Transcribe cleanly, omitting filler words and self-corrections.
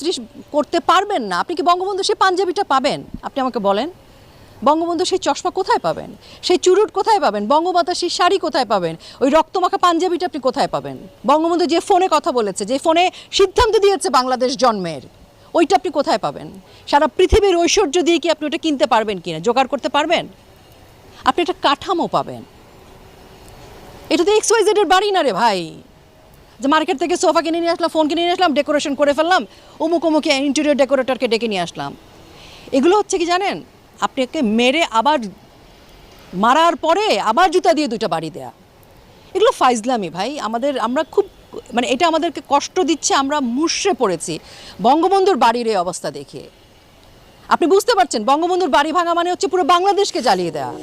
৩০ করতে পারবেন না, আপনি কি বঙ্গবন্ধু সেই পাঞ্জাবিটা পাবেন? আপনি আমাকে বলেন। বঙ্গবন্ধু সেই চশমা কোথায় পাবেন? সেই চুরুট কোথায় পাবেন? বঙ্গমাতা সেই শাড়ি কোথায় পাবেন? ওই রক্তমাখা পাঞ্জাবিটা আপনি কোথায় পাবেন? বঙ্গবন্ধু যে ফোনে কথা বলেছে, যে ফোনে সিদ্ধান্ত দিয়েছে বাংলাদেশ জন্মের, ওইটা আপনি কোথায় পাবেন? সারা পৃথিবীর ঐশ্বর্য দিয়ে কি আপনি ওটা কিনতে পারবেন কিনা, জোগাড় করতে পারবেন? আপনি একটা কাঠামো পাবেন। এটা তো XYZ এর বাড়ি না রে ভাই, যে মার্কেট থেকে সোফা কিনে নিয়ে আসলাম, ফোন কিনে নিয়ে আসলাম, ডেকোরেশন করে ফেললাম, অমুক অমুক ইন্টেরিয়র ডেকোরেটরকে ডেকে নিয়ে আসলাম। এগুলো হচ্ছে কি জানেন, আপনাকে মেরে আবার মারার পরে আবার জুতা দিয়ে দুইটা বাড়ি দেয়া, এগুলো ফাইজলামি ভাই। আমরা খুব মানে এটা আমাদেরকে কষ্ট দিচ্ছে, আমরা মুষড়ে পড়েছি বঙ্গবন্ধুর বাড়ির এই অবস্থা দেখে। আপনি বুঝতে পারছেন বঙ্গবন্ধুর বাড়ি ভাঙা মানে হচ্ছে পুরো বাংলাদেশকে জ্বালিয়ে দেওয়া।